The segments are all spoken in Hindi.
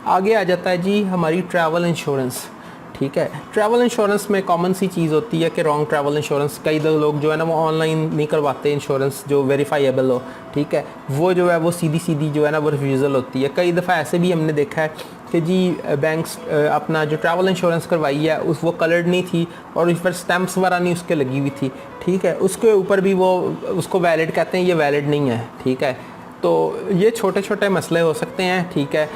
आगे आ जाता है जी हमारी ट्रैवल इंश्योरेंस। ठीक है, ट्रैवल इंश्योरेंस में कॉमन सी चीज़ होती है कि रॉन्ग ट्रैवल इंश्योरेंस, कई लोग जो है ना वो ऑनलाइन नहीं करवाते इंश्योरेंस जो वेरीफाइबल हो। ठीक है, वो जो है वो सीधी सीधी जो है ना वो रिफ्यूज़ल होती है। कई दफ़ा ऐसे भी हमने देखा है कि जी बैंक्स अपना जो ट्रैवल इंश्योरेंस करवाई है उस वो कलर्ड नहीं थी और उस पर स्टैम्प्स वगैरह नहीं उसके लगी हुई थी। ठीक है, उसके ऊपर भी वो उसको वैलिड कहते हैं, ये वैलिड नहीं है। ठीक है, तो ये छोटे छोटे मसले हो सकते हैं। ठीक है,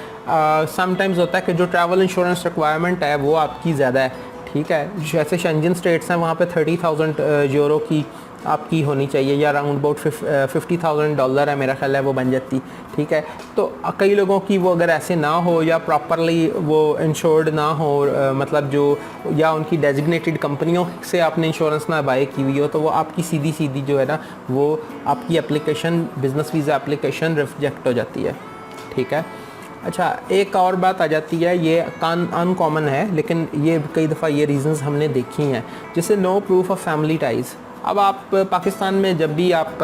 समटाइम्स होता है कि जो ट्रैवल इंश्योरेंस रिक्वायरमेंट है वो आपकी ज़्यादा है। ठीक है, जैसे शेंजन स्टेट्स हैं वहाँ पे 30,000 यूरो की आपकी होनी चाहिए या अराउंड अबाउट $50,000 है मेरा ख्याल है वो बन जाती। ठीक है, तो कई लोगों की वो अगर ऐसे ना हो या प्रॉपरली वो इंश्योर्ड ना हो, मतलब जो या उनकी डेजिग्नेटेड कंपनियों से आपने इंश्योरेंस ना बाय की हुई हो, तो वो आपकी सीधी सीधी जो है ना वो आपकी application, business visa application reject हो जाती है। ठीक है, अच्छा एक और बात आ जाती है, ये अनकॉमन है लेकिन ये कई दफ़ा ये रीज़न्स हमने देखी हैं, जैसे no proof of family ties. अब आप पाकिस्तान में जब भी आप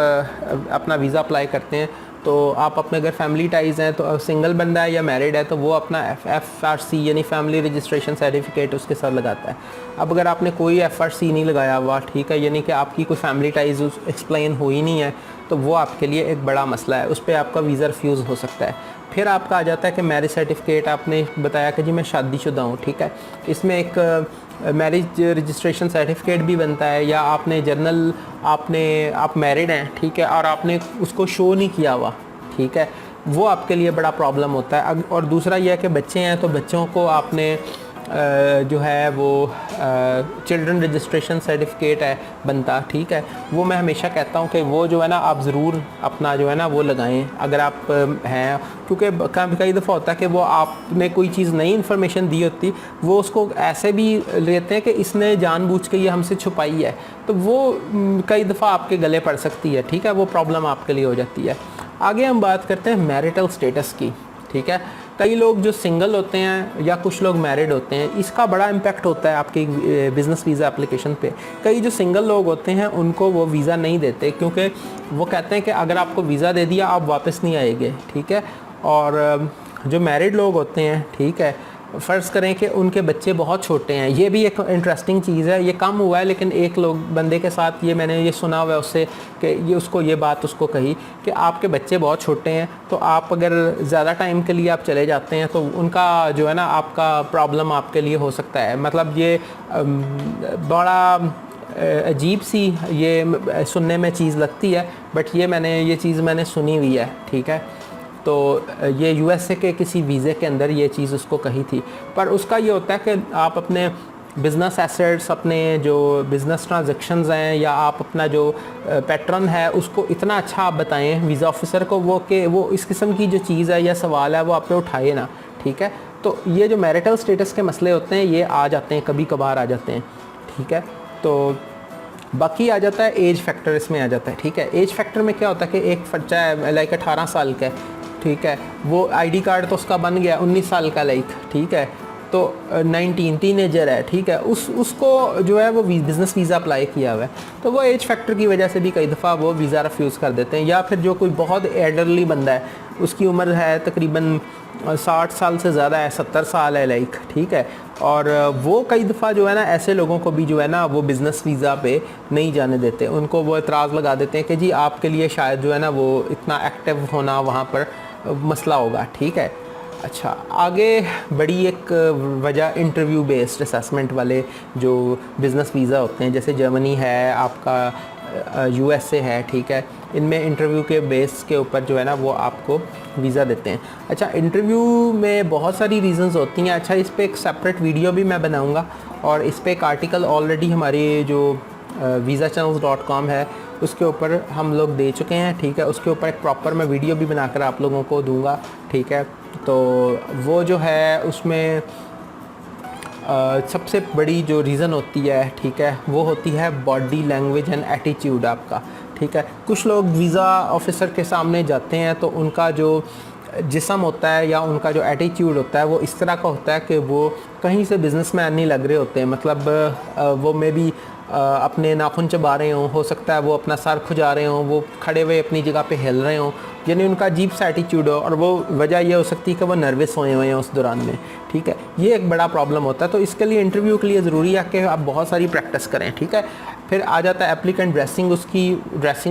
अपना वीज़ा अप्लाई करते हैं तो आप अपने अगर फैमिली टाइज़ हैं तो सिंगल बंदा है या मैरिड है तो वो अपना FRC यानी फैमिली रजिस्ट्रेशन सर्टिफिकेट उसके साथ लगाता है। अब अगर आपने कोई FRC नहीं लगाया हुआ, ठीक है, यानी कि आपकी कोई फैमिली टाइज़ एक्सप्लेन हुई नहीं है, तो वो आपके लिए एक बड़ा मसला है, उस पर आपका वीज़ा रिफ्यूज़ हो सकता है। फिर आपका आ जाता है कि मैरिज सर्टिफिकेट, आपने बताया कि जी मैं शादीशुदा हूँ। ठीक है, इसमें एक मैरिज रजिस्ट्रेशन सर्टिफिकेट भी बनता है, या आपने जर्नल आप मैरिड हैं, ठीक है, और आपने उसको शो नहीं किया हुआ। ठीक है, वो आपके लिए बड़ा प्रॉब्लम होता है। और दूसरा यह है कि बच्चे हैं तो बच्चों को आपने जो है वो चिल्ड्रन रजिस्ट्रेशन सर्टिफिकेट है बनता। ठीक है, वो मैं हमेशा कहता हूँ कि वो जो है ना आप ज़रूर अपना जो है ना वो लगाएं अगर आप हैं, क्योंकि कई दफ़ा होता है कि वो आपने कोई चीज़ नई इन्फॉर्मेशन दी होती, वो उसको ऐसे भी लेते हैं कि इसने जानबूझ के ये हमसे छुपाई है, तो वो कई दफ़ा आपके गले पड़ सकती है। ठीक है, वो प्रॉब्लम आपके लिए हो जाती है। आगे हम बात करते हैं मैरिटल स्टेटस की। ठीक है, कई लोग जो सिंगल होते हैं या कुछ लोग मैरिड होते हैं, इसका बड़ा इम्पैक्ट होता है आपके बिज़नेस वीज़ा एप्लीकेशन पे। कई जो सिंगल लोग होते हैं उनको वो वीज़ा नहीं देते, क्योंकि वो कहते हैं कि अगर आपको वीज़ा दे दिया आप वापस नहीं आएंगे। ठीक है, और जो मैरिड लोग होते हैं, ठीक है, फ़र्ज़ करें कि उनके बच्चे बहुत छोटे हैं, ये भी एक इंटरेस्टिंग चीज़ है, ये कम हुआ है लेकिन एक लोग बंदे के साथ ये मैंने ये सुना हुआ है उससे कि ये उसको ये बात उसको कही कि आपके बच्चे बहुत छोटे हैं, तो आप अगर ज़्यादा टाइम के लिए आप चले जाते हैं तो उनका जो है ना आपका प्रॉब्लम आपके लिए हो सकता है। मतलब ये बड़ा अजीब सी ये सुनने में चीज़ लगती है, बट ये चीज़ मैंने सुनी हुई है। ठीक है, तो ये USA के किसी वीज़े के अंदर ये चीज़ उसको कही थी, पर उसका ये होता है कि आप अपने बिज़नेस एसेट्स, अपने जो बिज़नेस ट्रांजैक्शंस हैं, या आप अपना जो पैटर्न है उसको इतना अच्छा आप बताएं वीज़ा ऑफिसर को वो कि वो इस किस्म की जो चीज़ है या सवाल है वो आप पे उठाए ना। ठीक है, तो ये जो मैरिटल स्टेटस के मसले होते हैं ये आ जाते हैं, कभी कभार आ जाते हैं। ठीक है, तो बाकी आ जाता है एज फैक्टर, इसमें आ जाता है। ठीक है, एज फैक्टर में क्या होता है कि एक बच्चा है लाइक 18 साल का है, ठीक है, वो ID कार्ड तो उसका बन गया 19 साल का लाइक, ठीक है, तो 19 टीनेजर है। ठीक है, उसको जो है वो बिज़नेस वीज़ा अप्लाई किया हुआ है, तो वो एज फैक्टर की वजह से भी कई दफ़ा वो वीज़ा रिफ्यूज़ कर देते हैं। या फिर जो कोई बहुत एल्डरली बंदा है, उसकी उम्र है तकरीबन 60 साल से ज़्यादा है, 70 साल है लाइक, ठीक है, और वो कई दफ़ा जो है ना ऐसे लोगों को भी जो है ना वो बिज़नेस वीज़ा पे नहीं जाने देते, उनको वो एतराज़ लगा देते हैं कि जी आपके लिए शायद जो है ना वो इतना एक्टिव होना वहाँ पर मसला होगा। ठीक है, अच्छा आगे बड़ी एक वजह इंटरव्यू बेस्ड असेसमेंट वाले जो बिज़नेस वीज़ा होते हैं, जैसे जर्मनी है, आपका USA है, ठीक है, इनमें इंटरव्यू के बेस के ऊपर जो है ना वो आपको वीज़ा देते हैं। अच्छा, इंटरव्यू में बहुत सारी रीज़न्स होती हैं। अच्छा, इस पर एक सेपरेट वीडियो भी मैं बनाऊँगा, और इस पर एक आर्टिकल ऑलरेडी हमारी जो visachannels.com है उसके ऊपर हम लोग दे चुके हैं। ठीक है, उसके ऊपर एक प्रॉपर मैं वीडियो भी बनाकर आप लोगों को दूंगा। ठीक है, तो वो जो है उसमें सबसे बड़ी जो रीज़न होती है, ठीक है, वो होती है बॉडी लैंग्वेज एंड एटीट्यूड आपका। ठीक है, कुछ लोग वीज़ा ऑफिसर के सामने जाते हैं तो उनका जो जिस्म होता है या उनका जो एटीट्यूड होता है वो इस तरह का होता है कि वो कहीं से बिजनेसमैन नहीं लग रहे होते हैं। मतलब वो मे बी अपने नाखून चबा रहे हों, हो सकता है वो अपना सर खुजा रहे हों, वो खड़े हुए अपनी जगह पे हिल रहे हों, यानी उनका अजीब सा एटीट्यूड हो, और वो वजह ये हो सकती है कि वो नर्वस होए हुए हैं उस दौरान में, ठीक है। ये एक बड़ा प्रॉब्लम होता है। तो इसके लिए इंटरव्यू के लिए ज़रूरी है कि आप बहुत सारी प्रैक्टिस करें, ठीक है। फिर आ जाता है एप्लीकेंट ड्रेसिंग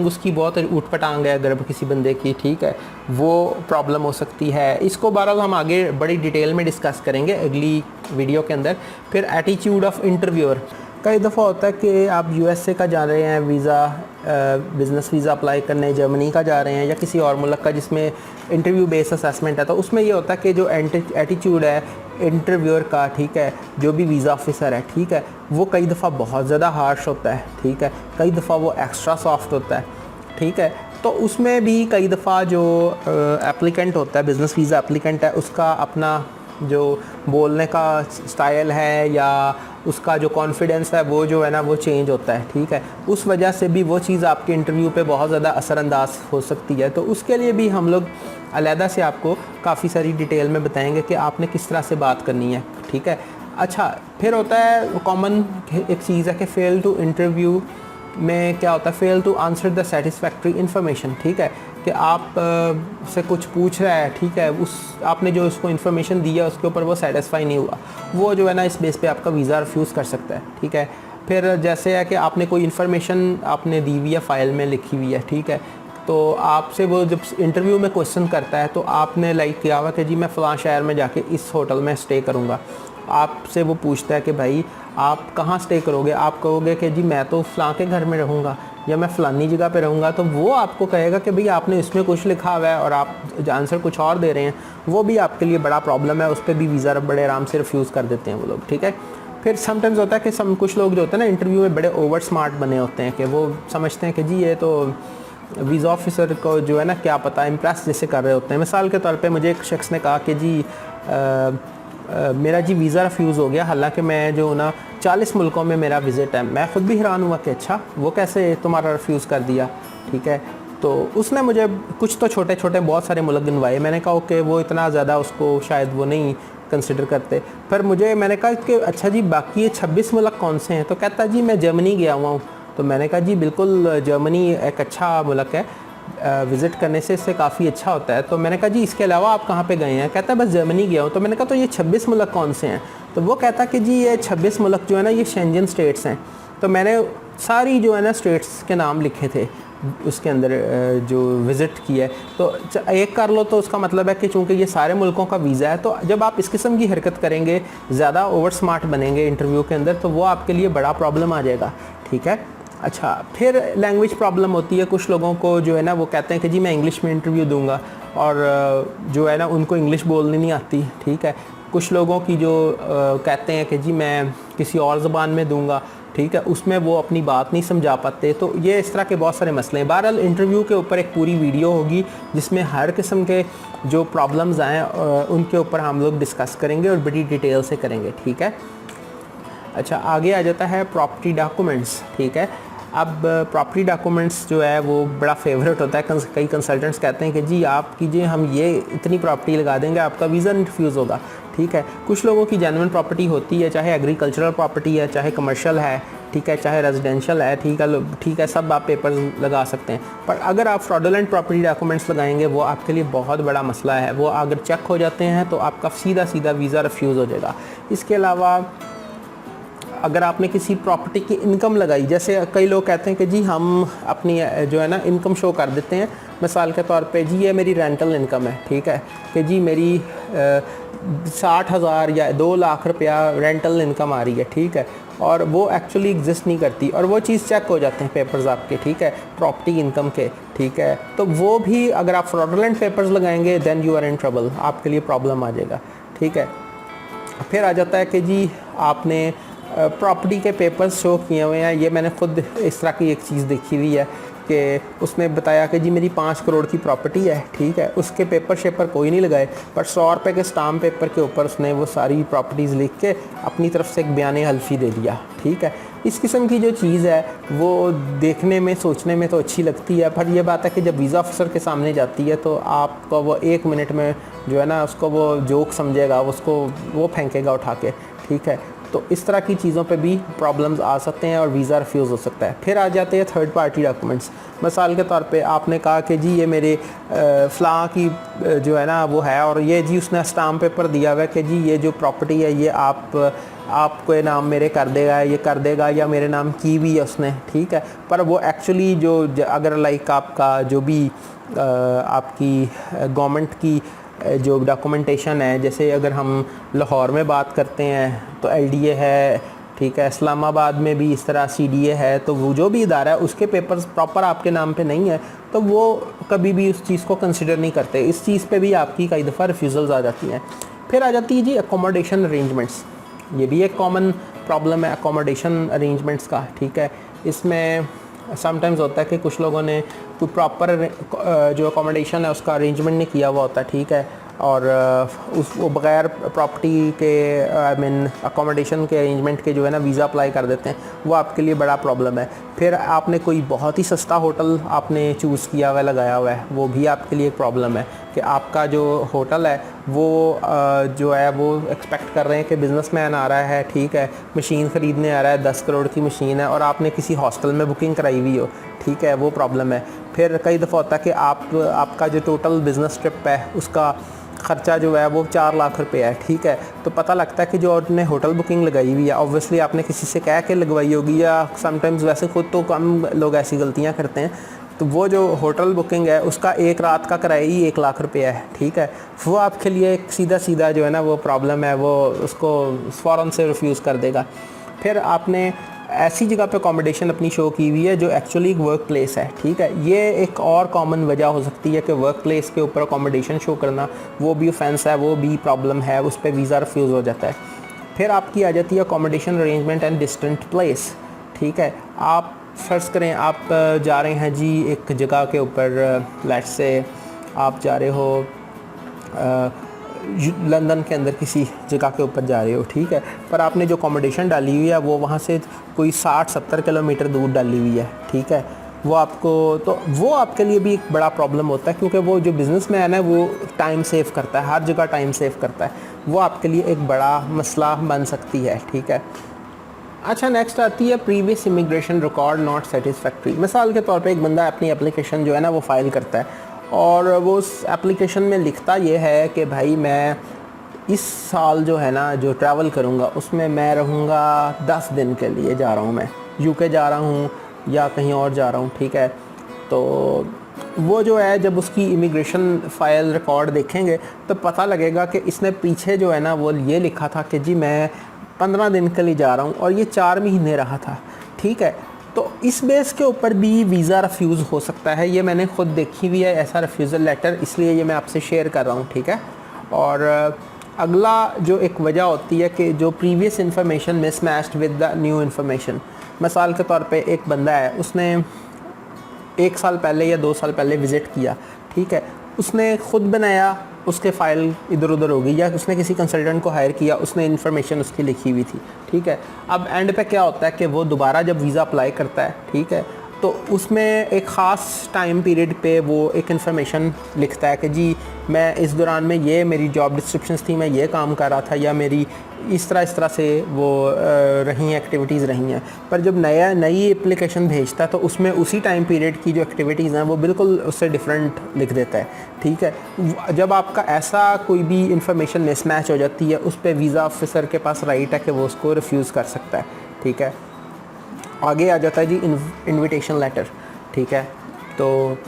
उसकी बहुत ऊट पटांग है अगर किसी बंदे की, ठीक है, वो प्रॉब्लम हो सकती है। इसको बहरहाल हम आगे बड़ी डिटेल में डिस्कस करेंगे अगली वीडियो के अंदर। फिर एटीट्यूड ऑफ इंटरव्यूअर, कई दफ़ा होता है कि आप यूएसए का जा रहे हैं वीज़ा, बिज़नेस वीज़ा अप्लाई करने, जर्मनी का जा रहे हैं या किसी और मुल्क का जिसमें इंटरव्यू बेस्ड असेसमेंट है, तो उसमें ये होता है कि जो एटीट्यूड है इंटरव्यूअर का, ठीक है, जो भी वीज़ा ऑफिसर है, ठीक है, वो कई दफ़ा बहुत ज़्यादा हार्श होता है, ठीक है, कई दफ़ा वो एक्स्ट्रा सॉफ्ट होता है, ठीक है। तो उसमें भी कई दफ़ा जो एप्लीकेंट होता है, बिज़नेस वीज़ा एप्लीकेंट है, उसका अपना जो बोलने का स्टाइल है या उसका जो कॉन्फिडेंस है वो जो है ना वो चेंज होता है, ठीक है। उस वजह से भी वो चीज़ आपके इंटरव्यू पे बहुत ज़्यादा असरअंदाज हो सकती है। तो उसके लिए भी हम लोग अलहदा से आपको काफ़ी सारी डिटेल में बताएंगे कि आपने किस तरह से बात करनी है, ठीक है। अच्छा, फिर होता है कॉमन एक चीज़ है कि फेल टू इंटरव्यू में क्या होता है, fail to answer the satisfactory information, ठीक है, कि आप से कुछ पूछ रहा है, ठीक है, उस आपने जो उसको इन्फॉर्मेशन दिया उसके ऊपर वो सेटिस्फाई नहीं हुआ, वो जो है ना इस बेस पे आपका वीज़ा रिफ्यूज़ कर सकता है, ठीक है। फिर जैसे है कि आपने कोई इन्फॉर्मेशन आपने दी हुई है फ़ाइल में लिखी हुई है, ठीक है, तो आपसे वो जब इंटरव्यू में क्वेश्चन करता है तो आपने लाइक किया हुआ कि जी मैं फ़लाँ शहर में जाके इस होटल में स्टे करूँगा, आपसे वो पूछता है कि भाई आप कहाँ स्टे करोगे, आप कहोगे कि जी मैं तो फ़लाँ के घर में रहूँगा या मैं फ़लानी जगह पे रहूँगा, तो वो आपको कहेगा कि भाई आपने इसमें कुछ लिखा हुआ है और आप आंसर कुछ और दे रहे हैं, वो भी आपके लिए बड़ा प्रॉब्लम है। उस पर भी वीज़ा बड़े आराम से रिफ्यूज़ कर देते हैं वो लोग, ठीक है। फिर समटाइम्स होता है कि कुछ लोग जो होते हैं ना इंटरव्यू में बड़े ओवर स्मार्ट बने होते हैं कि वो समझते हैं कि जी ये तो वीज़ा ऑफिसर को जो है ना क्या पता, इम्प्रेस जैसे कर रहे होते हैं। मिसाल के तौर पे मुझे एक शख्स ने कहा कि जी मेरा जी वीज़ा रिफ्यूज़ हो गया, हालांकि मैं जो ना 40 मुल्कों में मेरा विज़िट है। मैं ख़ुद भी हैरान हुआ कि अच्छा वो कैसे तुम्हारा रिफ्यूज़ कर दिया, ठीक है। तो उसने मुझे कुछ तो छोटे छोटे बहुत सारे मुल्क गिनवाए। मैंने कहा कि वो इतना ज़्यादा उसको शायद वो नहीं कंसिडर करते। फिर मैंने कहा कि अच्छा जी बाकी ये 26 मुल्क कौन से हैं, तो कहता जी मैं जर्मनी गया हुआ हूँ। तो मैंने कहा जी बिल्कुल जर्मनी एक अच्छा मुल्क है, विज़िट करने से इससे काफ़ी अच्छा होता है। तो मैंने कहा जी इसके अलावा आप कहाँ पे गए हैं, कहता है बस जर्मनी गया हूँ। तो मैंने कहा तो ये 26 मुल्क कौन से हैं, तो वो कहता कि जी ये 26 मुल्क जो है ना ये शेंजन स्टेट्स हैं। तो मैंने सारी जो है ना स्टेट्स के नाम लिखे थे उसके अंदर जो विज़िट किया है। तो एक कर लो तो उसका मतलब है कि चूँकि ये सारे मुल्कों का वीज़ा है, तो जब आप इस किस्म की हरकत करेंगे, ज़्यादा ओवर स्मार्ट बनेंगे इंटरव्यू के अंदर, तो वो आपके लिए बड़ा प्रॉब्लम आ जाएगा, ठीक है। अच्छा, फिर लैंग्वेज प्रॉब्लम होती है। कुछ लोगों को जो है ना वो कहते हैं कि जी मैं इंग्लिश में इंटरव्यू दूंगा और जो है ना उनको इंग्लिश बोलनी नहीं आती, ठीक है। कुछ लोगों की जो कहते हैं कि जी मैं किसी और ज़बान में दूंगा, ठीक है, उसमें वो अपनी बात नहीं समझा पाते। तो ये इस तरह के बहुत सारे मसले हैं। बहरहाल इंटरव्यू के ऊपर एक पूरी वीडियो होगी जिसमें हर किस्म के जो प्रॉब्लम्स आएँ उनके ऊपर हम लोग डिस्कस करेंगे और बड़ी डिटेल से करेंगे, ठीक है। अच्छा, आगे आ जाता है प्रॉपर्टी डॉक्यूमेंट्स, ठीक है। अब प्रॉपर्टी डॉक्यूमेंट्स जो है वो बड़ा फेवरेट होता है। कई कंसल्टेंट्स कहते हैं कि जी आप कीजिए, हम ये इतनी प्रॉपर्टी लगा देंगे आपका वीज़ा नहीं रिफ्यूज़ होगा, ठीक है। कुछ लोगों की जेन्युइन प्रॉपर्टी होती है, चाहे एग्रीकल्चरल प्रॉपर्टी है, चाहे कमर्शियल है, ठीक है, चाहे रेजिडेंशियल है, ठीक है, सब आप पेपर्स लगा सकते हैं। पर अगर आप फ्रॉडुलेंट प्रॉपर्टी डॉक्यूमेंट्स लगाएंगे वो आपके लिए बहुत बड़ा मसला है। वो अगर चेक हो जाते हैं तो आपका सीधा सीधा वीज़ा रिफ्यूज़ हो जाएगा। इसके अलावा अगर आपने किसी प्रॉपर्टी की इनकम लगाई, जैसे कई लोग कहते हैं कि जी हम अपनी जो है ना इनकम शो कर देते हैं, मिसाल के तौर पे जी ये मेरी रेंटल इनकम है, ठीक है, कि जी मेरी 60,000 या 2 लाख रुपया रेंटल इनकम आ रही है, ठीक है, और वो एक्चुअली एग्जिस्ट नहीं करती और वो चीज़ चेक हो जाते हैं पेपर्स आपके, ठीक है, प्रॉपर्टी इनकम के, ठीक है। तो वो भी अगर आप फ्रॉडुलेंट पेपर्स लगाएंगे then you are in trouble, आपके लिए प्रॉब्लम आ जाएगा, ठीक है। फिर आ जाता है कि जी आपने प्रॉपर्टी के पेपर्स शो किए हुए हैं। ये मैंने ख़ुद इस तरह की एक चीज़ देखी हुई है कि उसने बताया कि जी मेरी 5 करोड़ की प्रॉपर्टी है, ठीक है, उसके पेपर कोई नहीं लगाए, पर 100 रुपये के स्टाम्प पेपर के ऊपर उसने वो सारी प्रॉपर्टीज़ लिख के अपनी तरफ से एक बयान हल्फी दे दिया, ठीक है। इस किस्म की जो चीज़ है वो देखने में सोचने में तो अच्छी लगती है, पर यह बात है कि जब वीज़ा ऑफिसर के सामने जाती है तो आपको वो 1 मिनट में जो है ना उसको वो जोक समझेगा, उसको वो फेंकेगा उठा के, ठीक है। तो इस तरह की चीज़ों पे भी प्रॉब्लम्स आ सकते हैं और वीज़ा रिफ्यूज़ हो सकता है। फिर आ जाते हैं थर्ड पार्टी डॉक्यूमेंट्स। मिसाल के तौर पे आपने कहा कि जी ये मेरे फ़लाँ की जो है ना वो है, और ये जी उसने स्टाम्प पेपर दिया हुआ है कि जी ये जो प्रॉपर्टी है ये आपके नाम मेरे कर देगा, ये कर देगा, या मेरे नाम की भी है उसने, ठीक है। पर वो एक्चुअली अगर लाइक आपका जो भी आपकी गवर्नमेंट की जो डॉक्यूमेंटेशन है, जैसे अगर हम लाहौर में बात करते हैं तो LDA है, ठीक है, इस्लामाबाद में भी इस तरह CDA है, तो वो जो भी इदारा है उसके पेपर्स प्रॉपर आपके नाम पे नहीं है तो वो कभी भी उस चीज़ को कंसिडर नहीं करते। इस चीज़ पे भी आपकी कई दफ़ा रिफ्यूज़ल्स आ जाती हैं। फिर आ जाती है जी अकोमोडेशन अरेंजमेंट्स। ये भी एक कॉमन प्रॉब्लम है अकोमोडेशन अरेंजमेंट्स का, ठीक है। इसमें समटाइम्स होता है कि कुछ लोगों ने कोई प्रॉपर जो अकोमोडेशन है उसका अरेंजमेंट नहीं किया हुआ होता, ठीक है, और वो बग़ैर प्रॉपर्टी के आई मीन अकोमोडेशन के अरेंजमेंट के जो है ना वीज़ा अप्लाई कर देते हैं, वो आपके लिए बड़ा प्रॉब्लम है। फिर आपने कोई बहुत ही सस्ता होटल आपने चूज़ किया हुआ है, लगाया हुआ है, वो भी आपके लिए एक प्रॉब्लम है कि आपका जो होटल है वो जो है वो एक्सपेक्ट कर रहे हैं कि बिज़नेसमैन आ रहा है, ठीक है, मशीन ख़रीदने आ रहा है, 10 करोड़ की मशीन है, और आपने किसी हॉस्टल में बुकिंग कराई हुई हो, ठीक है, वो प्रॉब्लम है। फिर कई दफ़ा होता है कि आपका जो टोटल बिज़नेस ट्रिप है उसका ख़र्चा जो है वो 4 लाख रुपए है, ठीक है। तो पता लगता है कि जो आपने होटल बुकिंग लगाई हुई है ऑब्वियसली आपने किसी से कह के लगवाई होगी, या समटाइम्स वैसे खुद तो कम लोग ऐसी गलतियां करते हैं, तो वो जो होटल बुकिंग है उसका एक रात का किराया ही 1 लाख रुपए है, ठीक है। वो आपके लिए सीधा जो है ना वो प्रॉब्लम है, वो उसको फ़ौरन से रिफ्यूज़ कर देगा। फिर आपने ऐसी जगह पे अकोमोडेशन अपनी शो की हुई है जो एक्चुअली एक वर्क प्लेस है, ठीक है। ये एक और कॉमन वजह हो सकती है कि वर्क प्लेस के ऊपर अकोमोडेशन शो करना वो भी ऑफेंस है, वो भी प्रॉब्लम है, उस पर वीज़ा रिफ्यूज़ हो जाता है। फिर आपकी आ जाती है accommodation arrangement and distant place, ठीक है। आप फ़र्ज़ करें आप जा रहे हैं जी एक जगह के ऊपर, लेट्स से आप जा रहे हो लंदन के अंदर किसी जगह के ऊपर जा रहे हो, ठीक है, पर आपने जो अकोमोडेशन डाली हुई है वो वहाँ से कोई 60-70 किलोमीटर दूर डाली हुई है, ठीक है। वो आपके लिए भी एक बड़ा प्रॉब्लम होता है, क्योंकि वो जो बिज़नेसमैन है वो टाइम सेव करता है, हर जगह टाइम सेव करता है, वो आपके लिए एक बड़ा मसला बन सकती है, ठीक है। अच्छा, नेक्स्ट आती है previous immigration record not satisfactory. मिसाल के तौर पे एक बंदा अपनी एप्लीकेशन जो है ना वो फ़ाइल करता है और वो उस एप्लीकेशन में लिखता ये है कि भाई मैं इस साल जो है ना जो ट्रैवल करूँगा उसमें मैं रहूँगा 10 दिन के लिए, जा रहा हूँ मैं UK जा रहा हूँ या कहीं और जा रहा हूँ, ठीक है। तो वो जो है जब उसकी इमिग्रेशन फ़ाइल रिकॉर्ड देखेंगे तो पता लगेगा कि इसने पीछे जो है ना वो ये लिखा था कि जी मैं 15 दिन के लिए जा रहा हूँ, और ये 4 महीने रहा था, ठीक है। तो इस बेस के ऊपर भी वीज़ा रिफ्यूज़ हो सकता है। ये मैंने ख़ुद देखी हुई है ऐसा रिफ्यूज़ल लेटर, इसलिए ये मैं आपसे शेयर कर रहा हूँ, ठीक है। और अगला जो एक वजह होती है कि जो previous information mismatched with the new information. मिसाल के तौर पे एक बंदा है, उसने 1 साल पहले या 2 साल पहले विज़िट किया, ठीक है, उसने ख़ुद बनाया, उसके फ़ाइल इधर उधर हो गई, या उसने किसी कंसल्टेंट को हायर किया, उसने इन्फॉर्मेशन उसकी लिखी हुई थी, ठीक है। अब एंड पे क्या होता है कि वो दोबारा जब वीज़ा अप्लाई करता है, ठीक है, तो उसमें एक ख़ास टाइम पीरियड पे वो एक इन्फॉर्मेशन लिखता है कि जी मैं इस दौरान में ये मेरी जॉब डिस्क्रिप्शंस थी, मैं ये काम कर रहा था, या मेरी इस तरह से वो रही एक्टिविटीज़ रही हैं। पर जब नई एप्लीकेशन भेजता है तो उसमें उसी टाइम पीरियड की जो एक्टिविटीज़ हैं वो बिल्कुल उससे डिफरेंट लिख देता है, ठीक है। जब आपका ऐसा कोई भी इंफॉर्मेशन मिसमैच हो जाती है उस पर वीज़ा ऑफिसर के पास राइट है कि वो उसको रिफ्यूज़ कर सकता है, ठीक है। आगे आ जाता है जी इनविटेशन लेटर, ठीक है। तो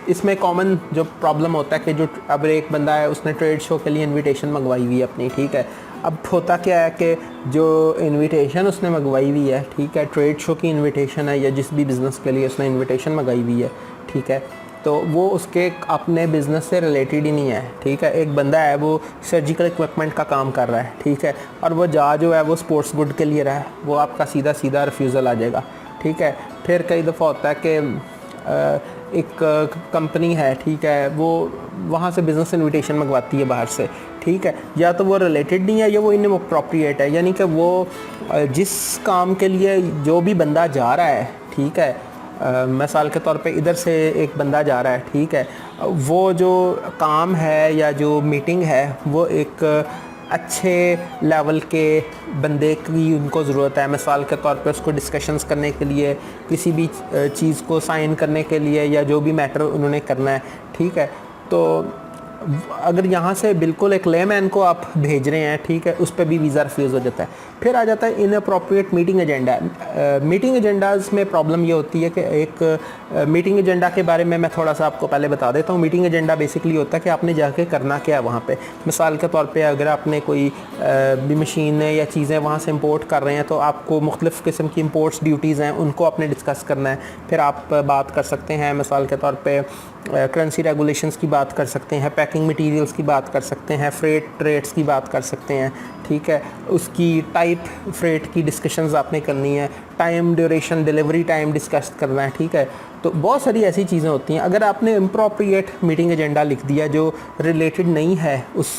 इसमें कॉमन जो प्रॉब्लम होता है कि जो अब एक बंदा है उसने ट्रेड शो के लिए इनविटेशन मंगवाई हुई है अपनी, ठीक है। अब होता क्या है कि जो इनविटेशन उसने मंगवाई हुई है, ठीक है, ट्रेड शो की इनविटेशन है या जिस भी बिज़नेस के लिए उसने इनविटेशन मंगाई हुई है, ठीक है, तो वो उसके अपने बिज़नेस से रिलेटेड ही नहीं है, ठीक है। एक बंदा है वो सर्जिकल इक्विपमेंट का काम कर रहा है, ठीक है, और वो जो है वो स्पोर्ट्स गुड के लिए रहा है, वो आपका सीधा रिफ्यूज़ल आ जाएगा, ठीक है। फिर कई दफ़ा होता है कि एक कंपनी है, ठीक है, वो वहाँ से बिज़नेस इनविटेशन मंगवाती है बाहर से, ठीक है, या तो वो रिलेटेड नहीं है या वो इनअप्रोप्रिएट है, यानी कि वो जिस काम के लिए जो भी बंदा जा रहा है, ठीक है, मिसाल के तौर पे इधर से एक बंदा जा रहा है, ठीक है, वो जो काम है या जो मीटिंग है वो एक अच्छे लेवल के बंदे की उनको ज़रूरत है। मिसाल के तौर पे उसको डिस्कशंस करने के लिए, किसी भी चीज़ को साइन करने के लिए, या जो भी मैटर उन्होंने करना है, ठीक है। तो अगर यहाँ से बिल्कुल एक लेमैन को आप भेज रहे हैं, ठीक है, उस पर भी वीज़ा रिफ्यूज़ हो जाता है। फिर आ जाता है इनअप्रोप्रिएट मीटिंग एजेंडा। मीटिंग एजेंडाज़ में प्रॉब्लम ये होती है कि एक मीटिंग एजेंडा के बारे में मैं थोड़ा सा आपको पहले बता देता हूँ। मीटिंग एजेंडा बेसिकली होता है कि आपने जाके करना क्या है वहाँ पे। मिसाल के तौर पे अगर आपने कोई भी मशीनें या चीज़ें वहाँ से इंपोर्ट कर रहे हैं, तो आपको मुख्तलिफ़ किस्म की इंपोर्ट्स ड्यूटीज़ हैं, उनको आपने डिस्कस करना है। फिर आप बात कर सकते हैं, मिसाल के तौर पर करेंसी रेगुलेशंस की बात कर सकते हैं, पैकिंग मटेरियल्स की बात कर सकते हैं, फ्रेट रेट्स की बात कर सकते हैं, ठीक है। उसकी टाइप फ्रेट की डिस्कशंस आपने करनी है, time duration, delivery time discuss करना है, ठीक है। तो बहुत सारी ऐसी चीज़ें होती हैं। अगर आपने इम्प्रॉप्रिएट मीटिंग एजेंडा लिख दिया जो रिलेटेड नहीं है उस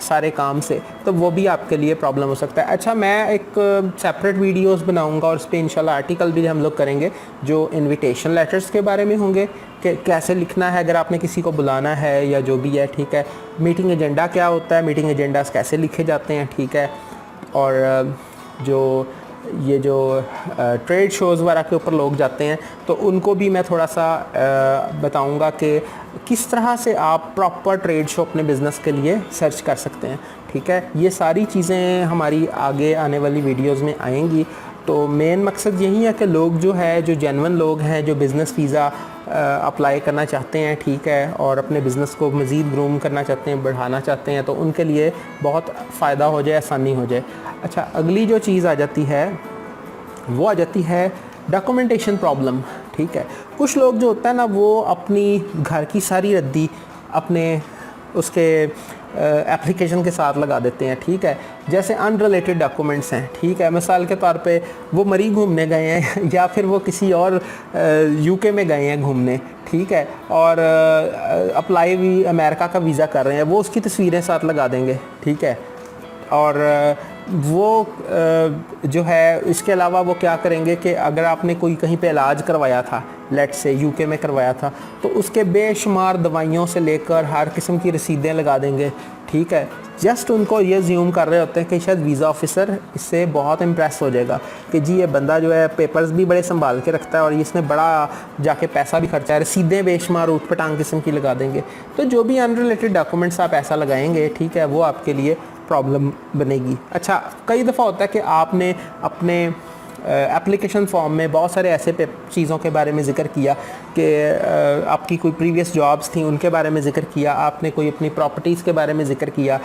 सारे काम से, तो वो भी आपके लिए प्रॉब्लम हो सकता है। अच्छा, मैं एक सेपरेट वीडियोस बनाऊंगा और उस पर इंशाल्लाह आर्टिकल भी हम लोग करेंगे जो इनविटेशन लेटर्स के बारे में होंगे कि कैसे लिखना है अगर आपने किसी को बुलाना है या जो भी है, ठीक है। मीटिंग एजेंडा क्या होता है, मीटिंग एजेंडास कैसे लिखे जाते हैं, ठीक है। और जो ट्रेड शोज़ वगैरह के ऊपर लोग जाते हैं, तो उनको भी मैं थोड़ा सा बताऊंगा कि किस तरह से आप प्रॉपर ट्रेड शो अपने बिज़नेस के लिए सर्च कर सकते हैं, ठीक है। ये सारी चीज़ें हमारी आगे आने वाली वीडियोस में आएंगी। तो मेन मकसद यही है कि लोग जो है, जो जेन्युइन लोग हैं, जो बिज़नेस वीज़ा अप्लाई करना चाहते हैं, ठीक है, और अपने बिज़नेस को मज़ीद ग्रूम करना चाहते हैं, बढ़ाना चाहते हैं, तो उनके लिए बहुत फ़ायदा हो जाए, आसानी हो जाए। अच्छा, अगली जो चीज़ आ जाती है वो आ जाती है डॉक्यूमेंटेशन प्रॉब्लम, ठीक है। कुछ लोग जो होता है ना, वो अपनी घर की सारी रद्दी अपने उसके एप्लीकेशन के साथ लगा देते हैं, ठीक है। जैसे अनरिलेटेड डॉक्यूमेंट्स हैं, ठीक है। मिसाल के तौर पे वो मरी घूमने गए हैं या फिर वो किसी और यूके में गए हैं घूमने, ठीक है, और अप्लाई भी अमेरिका का वीज़ा कर रहे हैं, वो उसकी तस्वीरें साथ लगा देंगे, ठीक है। और वो जो है, इसके अलावा वो क्या करेंगे कि अगर आपने कोई कहीं पे इलाज करवाया था, लेट से यूके में करवाया था, तो उसके बेशुमार दवाइयों से लेकर हर किस्म की रसीदें लगा देंगे, ठीक है। जस्ट उनको ये ज्यूम कर रहे होते हैं कि शायद वीज़ा ऑफिसर इससे बहुत इम्प्रेस हो जाएगा कि जी ये बंदा जो है पेपर्स भी बड़े संभाल के रखता है और इसने बड़ा जाके पैसा भी खर्चा है, रसीदें बेशुमार ऊट पटांग किस्म की लगा देंगे। तो जो भी अनरिलेटेड डॉक्यूमेंट्स आप ऐसा लगाएंगे, ठीक है, वो आपके लिए प्रॉब्लम बनेगी। अच्छा, कई दफ़ा होता है कि आपने अपने एप्लीकेशन फॉर्म में बहुत सारे ऐसे चीज़ों के बारे में ज़िक्र किया कि आपकी कोई प्रीवियस जॉब्स थी, उनके बारे में ज़िक्र किया, आपने कोई अपनी प्रॉपर्टीज़ के बारे में ज़िक्र किया,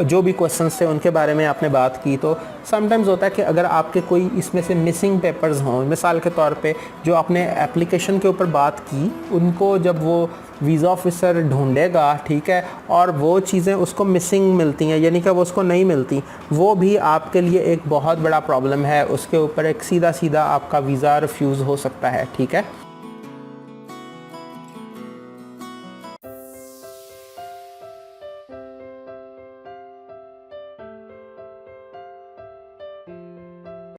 जो भी क्वेश्चंस थे उनके बारे में आपने बात की। तो समटाइम्स होता है कि अगर आपके कोई इसमें से मिसिंग पेपर्स हों, मिसाल के तौर पे जो आपने एप्लीकेशन के ऊपर बात की, उनको जब वो वीज़ा ऑफिसर ढूंढेगा, ठीक है, और वो चीज़ें उसको मिसिंग मिलती हैं, यानी कि वो उसको नहीं मिलती, वो भी आपके लिए एक बहुत बड़ा प्रॉब्लम है। उसके ऊपर एक सीधा आपका वीज़ा रिफ्यूज़ हो सकता है, ठीक है।